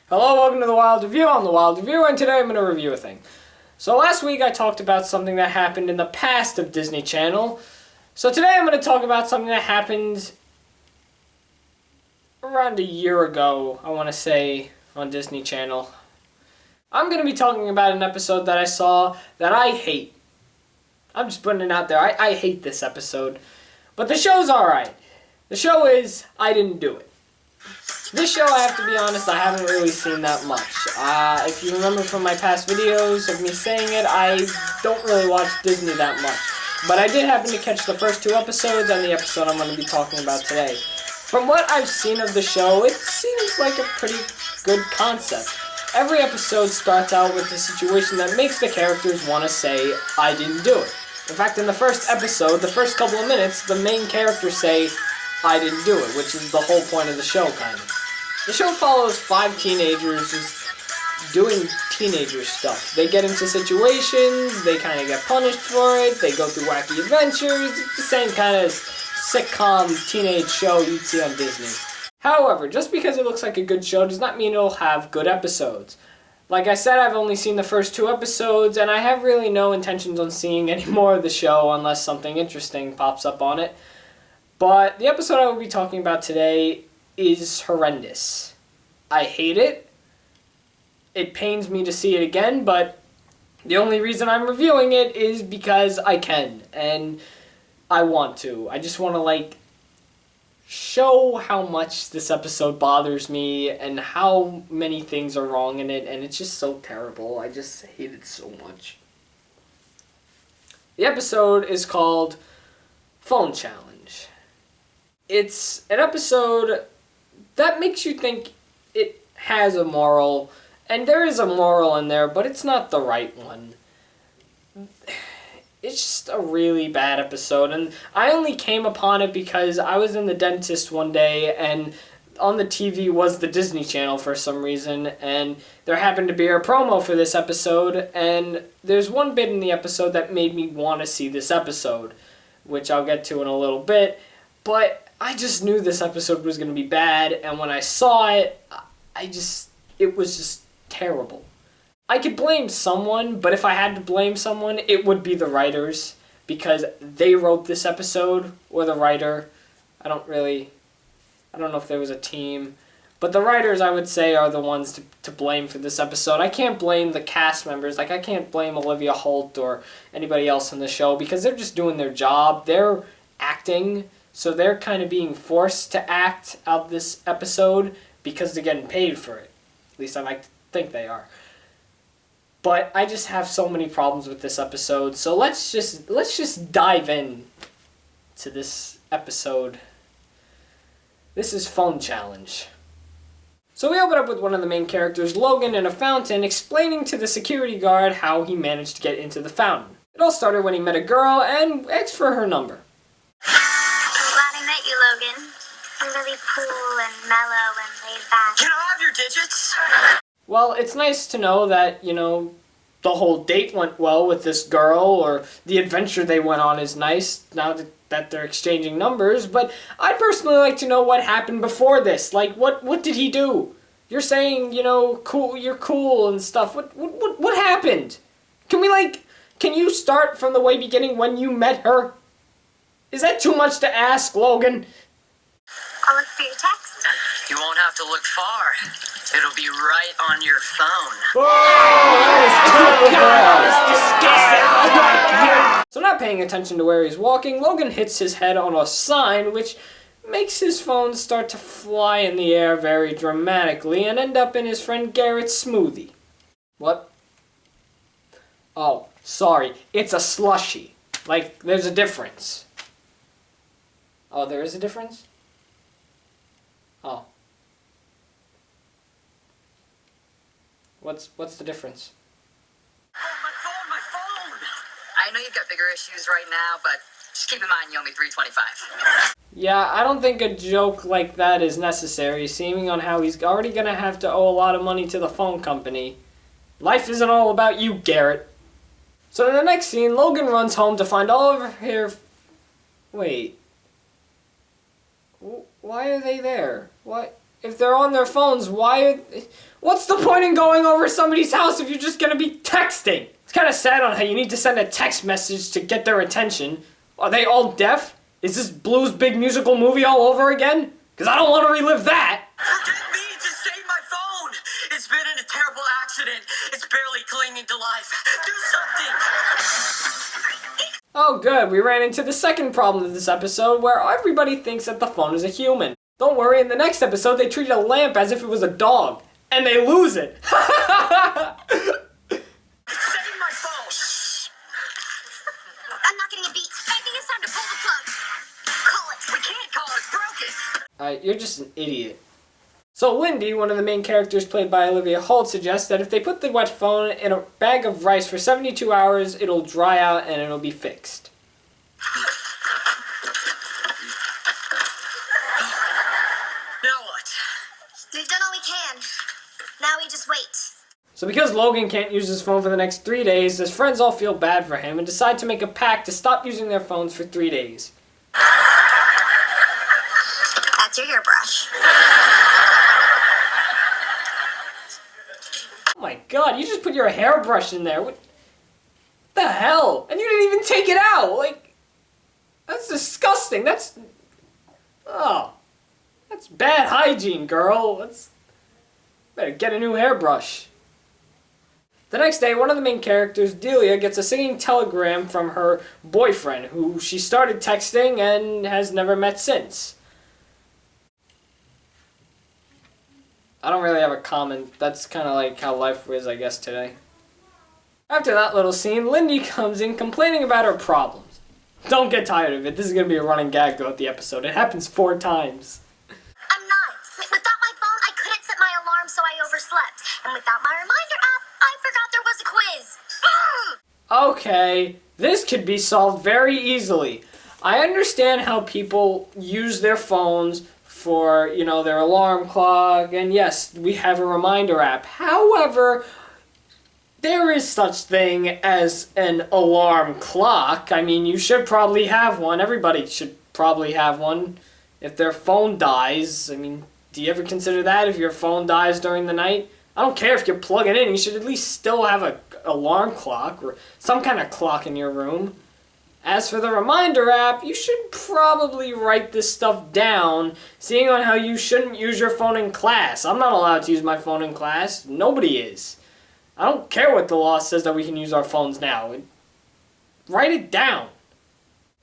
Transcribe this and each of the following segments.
Hello, welcome to The Wild Review. I'm The Wild Review, and today I'm going to review a thing. So last week I talked about something that happened in the past of Disney Channel. So today I'm going to talk about something that happened around a year ago, I want to say, on Disney Channel. I'm going to be talking about an episode that I saw that I hate. I'm just putting it out there. I hate this episode. But the show's alright. The show is I Didn't Do It. This show, I have to be honest, I haven't really seen that much. If you remember from my past videos of me saying it, I don't really watch Disney that much. But I did happen to catch the first two episodes and the episode I'm going to be talking about today. From what I've seen of the show, it seems like a pretty good concept. Every episode starts out with a situation that makes the characters want to say, I didn't do it. In fact, in the first episode, the first couple of minutes, the main characters say, I didn't do it, which is the whole point of the show, kind of. The show follows 5 teenagers just doing teenager stuff. They get into situations, they kind of get punished for it, they go through wacky adventures. It's the same kind of sitcom teenage show you'd see on Disney. However, just because it looks like a good show does not mean it'll have good episodes. Like I said, I've only seen the first 2 episodes, and I have really no intentions on seeing any more of the show unless something interesting pops up on it. But the episode I will be talking about today is horrendous. I hate it. It pains me to see it again, but the only reason I'm reviewing it is because I can, and I want to. I just want to, show how much this episode bothers me and how many things are wrong in it, and it's just so terrible. I just hate it so much. The episode is called Phone Challenge. It's an episode that makes you think it has a moral, and there is a moral in there, but it's not the right one. It's just a really bad episode, and I only came upon it because I was in the dentist one day, and on the TV was the Disney Channel for some reason, and there happened to be a promo for this episode, and there's one bit in the episode that made me want to see this episode, which I'll get to in a little bit, but I just knew this episode was going to be bad, and when I saw it, it was just terrible. I could blame someone, but if I had to blame someone, it would be the writers, because they wrote this episode, or the writer. I don't know if there was a team, but the writers, I would say, are the ones to blame for this episode. I can't blame the cast members, I can't blame Olivia Holt or anybody else in the show, because they're just doing their job, they're acting. So they're kind of being forced to act out this episode because they're getting paid for it. At least I like to think they are. But I just have so many problems with this episode. So let's just dive in to this episode. This is Phone Challenge. So we open up with one of the main characters, Logan, in a fountain, explaining to the security guard how he managed to get into the fountain. It all started when he met a girl and asked for her number. Logan. I'm really cool and mellow and laid back. Can I have your digits? Well, it's nice to know that, the whole date went well with this girl, or the adventure they went on is nice now that they're exchanging numbers, but I'd personally like to know what happened before this. What did he do? You're saying, cool, you're cool and stuff. What happened? Can you start from the way beginning when you met her? Is that too much to ask, Logan? I'll look for your text. You won't have to look far. It'll be right on your phone. That is disgusting. So not paying attention to where he's walking, Logan hits his head on a sign, which makes his phone start to fly in the air very dramatically and end up in his friend Garrett's smoothie. What? Oh, sorry. It's a slushie. There's a difference. Oh, there is a difference? Oh. What's the difference? Oh, my phone! I know you've got bigger issues right now, but just keep in mind you owe me $3.25. Yeah, I don't think a joke like that is necessary, seeming on how he's already gonna have to owe a lot of money to the phone company. Life isn't all about you, Garrett. So in the next scene, Logan runs home to find all of her... Wait. Why are they there? What? if they're on their phones, what's the point in going over somebody's house if you're just gonna be texting? It's kind of sad on how you need to send a text message to get their attention. Are they all deaf? Is this Blue's Big Musical movie all over again? Because I don't want to relive that. Forget me, just save my phone. It's been in a terrible accident. It's barely clinging to life. Do something. Oh good, we ran into the second problem of this episode where everybody thinks that the phone is a human. Don't worry, in the next episode they treat a lamp as if it was a dog. And they lose it. Save my phone. I'm not getting a beat. I think it's time to pull the plug. Call it. We can't call it broken. You're just an idiot. So Lindy, one of the main characters played by Olivia Holt, suggests that if they put the wet phone in a bag of rice for 72 hours, it'll dry out and it'll be fixed. Now what? We've done all we can. Now we just wait. So because Logan can't use his phone for the next 3 days, his friends all feel bad for him and decide to make a pact to stop using their phones for 3 days. That's your hairbrush. Oh my god, you just put your hairbrush in there. What the hell? And you didn't even take it out! Like, that's disgusting. That's bad hygiene, girl. Better get a new hairbrush. The next day, one of the main characters, Delia, gets a singing telegram from her boyfriend, who she started texting and has never met since. I don't really have a comment. That's kind of like how life is, I guess, today. After that little scene, Lindy comes in complaining about her problems. Don't get tired of it. This is going to be a running gag throughout the episode. It happens 4 times. I'm not. Without my phone, I couldn't set my alarm, so I overslept. And without my reminder app, I forgot there was a quiz. Okay, this could be solved very easily. I understand how people use their phones for, their alarm clock, and yes, we have a reminder app. However, there is such thing as an alarm clock. I mean, you should probably have one. Everybody should probably have one. If their phone dies, I mean, do you ever consider that if your phone dies during the night? I don't care if you plug it in, you should at least still have an alarm clock or some kind of clock in your room. As for the reminder app, you should probably write this stuff down, seeing on how you shouldn't use your phone in class. I'm not allowed to use my phone in class. Nobody is. I don't care what the law says that we can use our phones now. Write it down.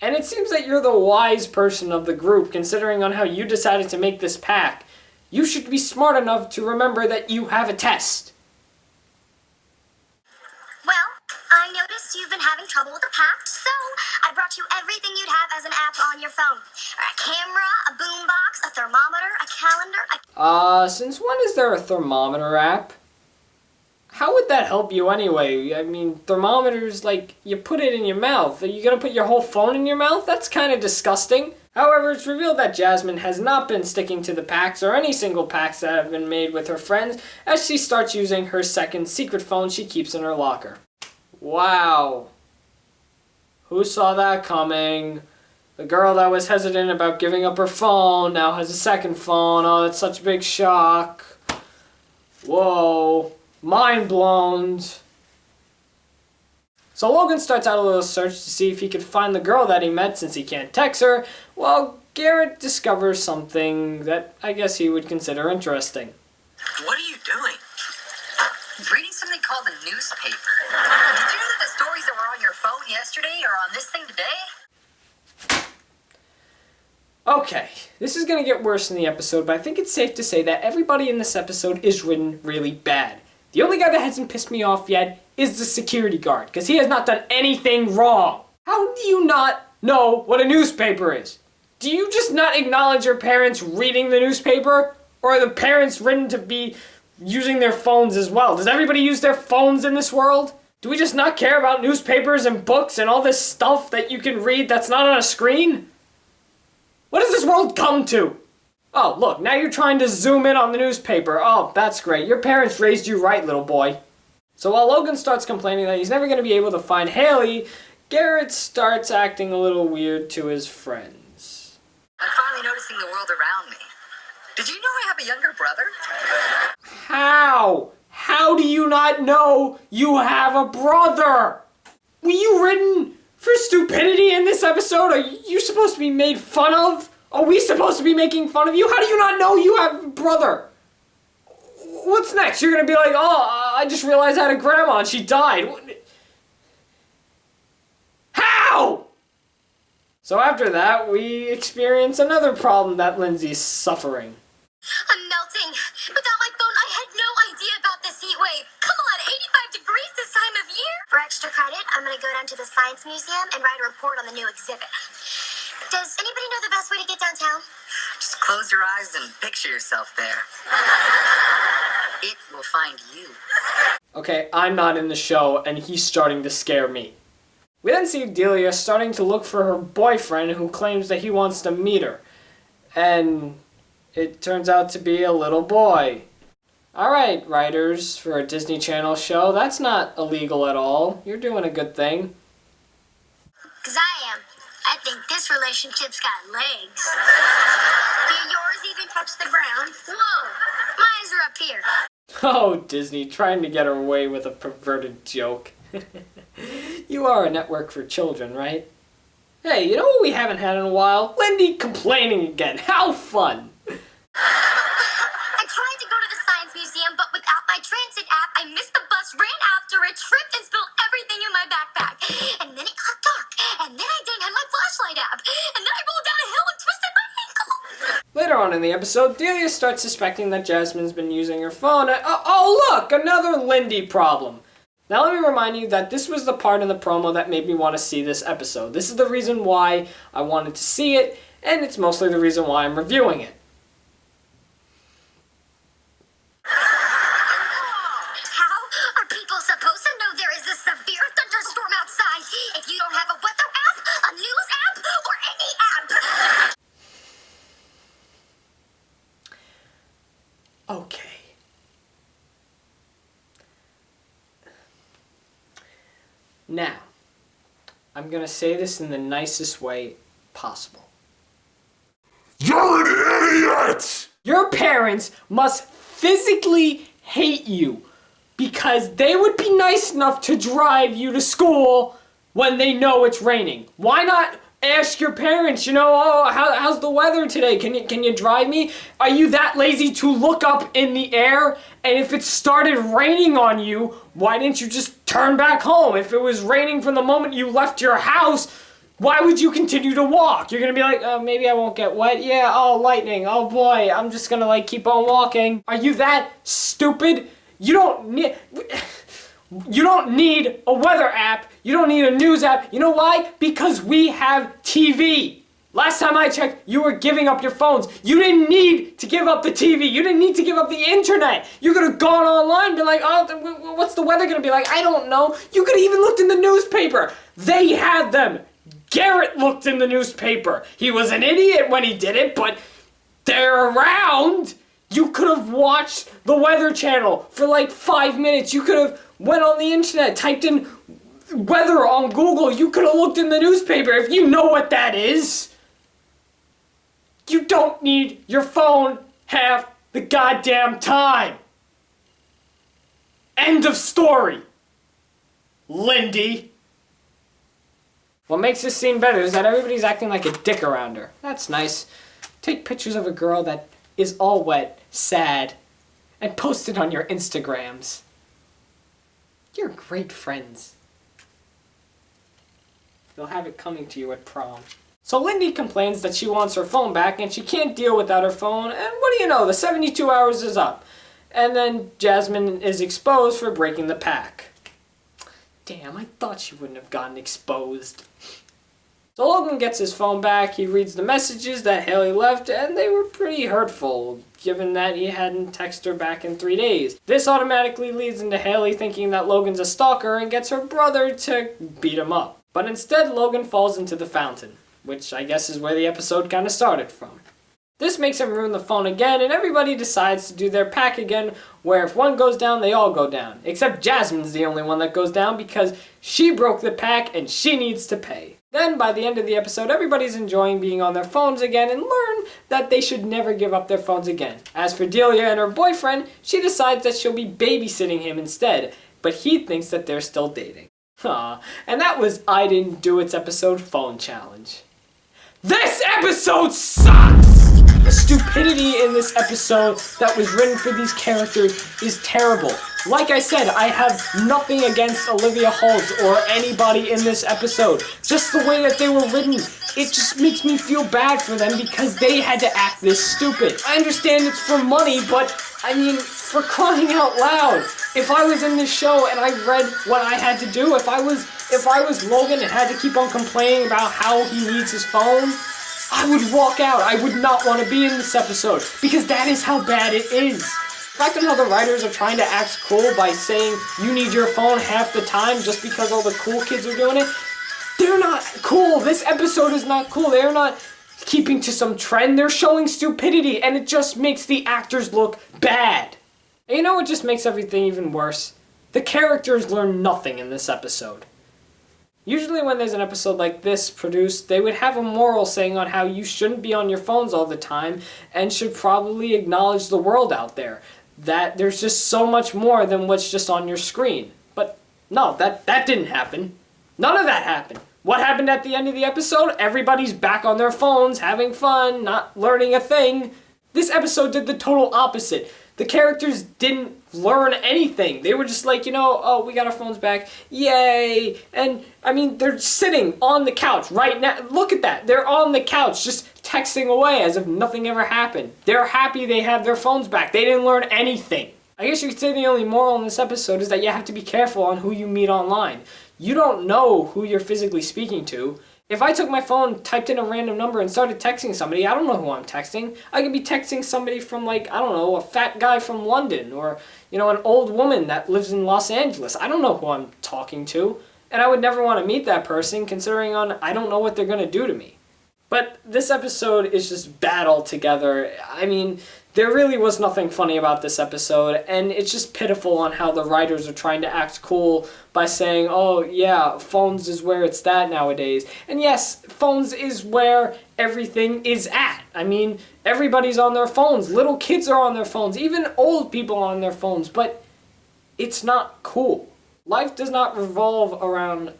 And it seems that you're the wise person of the group, considering on how you decided to make this pact. You should be smart enough to remember that you have a test. Well, I noticed you've been having trouble with the pact, so I brought you everything you'd have as an app on your phone. A camera, a boombox, a thermometer, a calendar, Since when is there a thermometer app? How would that help you anyway? I mean, thermometers, like, you put it in your mouth. Are you gonna put your whole phone in your mouth? That's kind of disgusting. However, it's revealed that Jasmine has not been sticking to the pacts or any single pacts that have been made with her friends as she starts using her second secret phone she keeps in her locker. Wow. Who saw that coming? The girl that was hesitant about giving up her phone now has a second phone. Oh, that's such a big shock. Whoa. Mind blown. So Logan starts out a little search to see if he could find the girl that he met since he can't text her, while Garrett discovers something that I guess he would consider interesting. What are you doing? Reading something called the newspaper. Did you know that the stories that were on your phone yesterday are on this thing today? Okay, this is going to get worse in the episode, but I think it's safe to say that everybody in this episode is written really bad. The only guy that hasn't pissed me off yet is the security guard, because he has not done anything wrong. How do you not know what a newspaper is? Do you just not acknowledge your parents reading the newspaper? Or are the parents written to be using their phones as well? Does everybody use their phones in this world? Do we just not care about newspapers and books and all this stuff that you can read that's not on a screen? What does this world come to? Oh, look, now you're trying to zoom in on the newspaper. Oh, that's great. Your parents raised you right, little boy. So while Logan starts complaining that he's never going to be able to find Haley, Garrett starts acting a little weird to his friends. I'm finally noticing the world around me. Did you know I have a younger brother? How? How do you not know you have a brother? Were you written for stupidity in this episode? Are you supposed to be made fun of? Are we supposed to be making fun of you? How do you not know you have a brother? What's next? You're gonna be like, oh, I just realized I had a grandma and she died. How? So after that, we experience another problem that Lindsay's suffering. I'm melting. Without my phone, I had no idea about this heat wave. Come on, 85 degrees this time of year. For extra credit, I'm gonna go down to the Science Museum and write a report on the new exhibit. Does anybody know the best way to get downtown? Just close your eyes and picture yourself there. It will find you. Okay, I'm not in the show, and he's starting to scare me. We then see Delia starting to look for her boyfriend who claims that he wants to meet her. And it turns out to be a little boy. Alright, writers, for a Disney Channel show, that's not illegal at all. You're doing a good thing. 'Cause I am. I think this relationship's got legs. Do yours even touch the ground? Whoa, mine are up here. Oh, Disney, trying to get away with a perverted joke. You are a network for children, right? Hey, you know what we haven't had in a while? Lindy complaining again. How fun! I tried to go to the Science Museum, but without my transit app, I missed the bus, ran after it, tripped, and spilled everything in my backpack. And then it got dark, and then I didn't have my flashlight app. And then I rolled down a hill and twisted my ankle. Later on in the episode, Delia starts suspecting that Jasmine's been using her phone. Oh, look! Another Lindy problem. Now let me remind you that this was the part in the promo that made me want to see this episode. This is the reason why I wanted to see it, and it's mostly the reason why I'm reviewing it. How are people supposed to know there is a severe thunderstorm outside if you don't have a weather app, a news app, or any app? Okay. Now, I'm gonna say this in the nicest way possible. You're an idiot! Your parents must physically hate you because they would be nice enough to drive you to school when they know it's raining. Why not ask your parents, oh, how's the weather today? Can you drive me? Are you that lazy to look up in the air? And if it started raining on you, why didn't you just turn back home? If it was raining from the moment you left your house, why would you continue to walk? You're gonna be like, oh, maybe I won't get wet. Yeah, oh, lightning. Oh boy, I'm just gonna keep on walking. Are you that stupid? You don't need a weather app. You don't need a news app. You know why? Because we have TV. Last time I checked, you were giving up your phones. You didn't need to give up the TV. You didn't need to give up the internet. You could have gone online and been like, oh, what's the weather gonna be like? I don't know. You could have even looked in the newspaper. They had them. Garrett looked in the newspaper. He was an idiot when he did it, but they're around. You could have watched the Weather Channel for 5 minutes. You could have went on the internet, typed in weather on Google. You could have looked in the newspaper if you know what that is. You don't need your phone half the goddamn time. End of story. Lindy. What makes this scene better is that everybody's acting like a dick around her. That's nice. Take pictures of a girl that is all wet, sad, and post it on your Instagrams. You're great friends. You'll have it coming to you at prom. So Lindy complains that she wants her phone back and she can't deal without her phone, and what do you know, the 72 hours is up. And then Jasmine is exposed for breaking the pack. Damn, I thought she wouldn't have gotten exposed. So Logan gets his phone back, he reads the messages that Haley left, and they were pretty hurtful, given that he hadn't texted her back in 3 days. This automatically leads into Haley thinking that Logan's a stalker and gets her brother to beat him up. But instead, Logan falls into the fountain, which I guess is where the episode kind of started from. This makes him ruin the phone again, and everybody decides to do their pack again, where if one goes down, they all go down. Except Jasmine's the only one that goes down because she broke the pack and she needs to pay. Then, by the end of the episode, everybody's enjoying being on their phones again and learn that they should never give up their phones again. As for Delia and her boyfriend, she decides that she'll be babysitting him instead, but he thinks that they're still dating. Aw, and that was I Didn't Do It's episode phone challenge. This episode sucks! The stupidity in this episode that was written for these characters is terrible. Like I said, I have nothing against Olivia Holt or anybody in this episode. Just the way that they were written, it just makes me feel bad for them because they had to act this stupid. I understand it's for money, but I mean, for crying out loud. If I was in this show and I read what I had to do, if I was Logan and had to keep on complaining about how he needs his phone, I would walk out. I would not want to be in this episode because that is how bad it is. The fact on how the writers are trying to act cool by saying you need your phone half the time just because all the cool kids are doing it, they're not cool. This episode is not cool. They're not keeping to some trend. They're showing stupidity and it just makes the actors look bad. And you know what just makes everything even worse? The characters learn nothing in this episode. Usually when there's an episode like this produced, they would have a moral saying on how you shouldn't be on your phones all the time and should probably acknowledge the world out there. That there's just so much more than what's just on your screen. But no, that didn't happen. None of that happened. What happened at the end of the episode? Everybody's back on their phones, having fun, not learning a thing. This episode did the total opposite. The characters didn't learn anything. They were just like, oh, we got our phones back. Yay. And, I mean, they're sitting on the couch right now. Look at that. They're on the couch just texting away as if nothing ever happened. They're happy they have their phones back. They didn't learn anything. I guess you could say the only moral in this episode is that you have to be careful on who you meet online. You don't know who you're physically speaking to. If I took my phone, typed in a random number, and started texting somebody, I don't know who I'm texting. I could be texting somebody from, a fat guy from London, or, an old woman that lives in Los Angeles. I don't know who I'm talking to, and I would never want to meet that person, considering I don't know what they're going to do to me. But this episode is just bad altogether. I mean, there really was nothing funny about this episode, and it's just pitiful on how the writers are trying to act cool by saying, oh yeah, phones is where it's at nowadays. And yes, phones is where everything is at. I mean, everybody's on their phones. Little kids are on their phones. Even old people are on their phones. But it's not cool. Life does not revolve around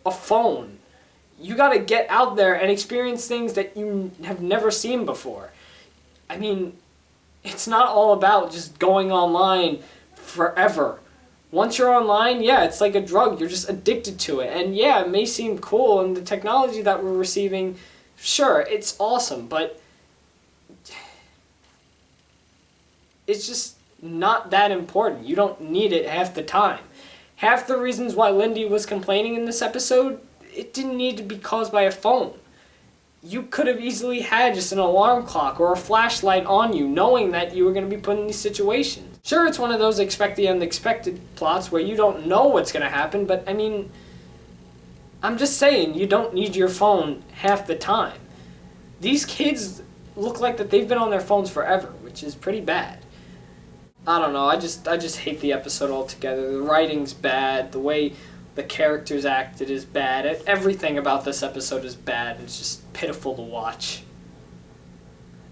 a phone. You gotta get out there and experience things that you have never seen before. I mean, it's not all about just going online forever. Once you're online, yeah, it's like a drug. You're just addicted to it. And yeah, it may seem cool, and the technology that we're receiving, sure, it's awesome, but it's just not that important. You don't need it half the time. Half the reasons why Lindy was complaining in this episode, it didn't need to be caused by a phone. You could have easily had just an alarm clock or a flashlight on you, knowing that you were going to be put in these situations. Sure, it's one of those expect the unexpected plots where you don't know what's going to happen, but I mean, I'm just saying, you don't need your phone half the time. These kids look like that they've been on their phones forever, which is pretty bad. I don't know, I just hate the episode altogether. The writing's bad, the way the characters acted is bad. Everything about this episode is bad. It's just pitiful to watch.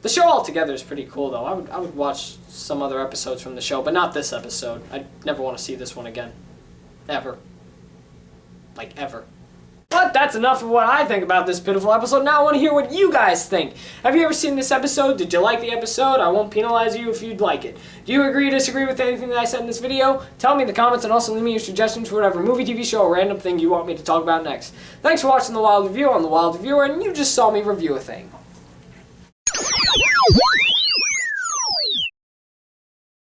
The show altogether is pretty cool, though. I would watch some other episodes from the show, but not this episode. I'd never want to see this one again. Ever. Like, ever. But that's enough of what I think about this pitiful episode. Now I want to hear what you guys think. Have you ever seen this episode? Did you like the episode? I won't penalize you if you'd like it. Do you agree or disagree with anything that I said in this video? Tell me in the comments and also leave me your suggestions for whatever movie, TV show, or random thing you want me to talk about next. Thanks for watching The Wild Review. I'm The Wild Reviewer, and you just saw me review a thing.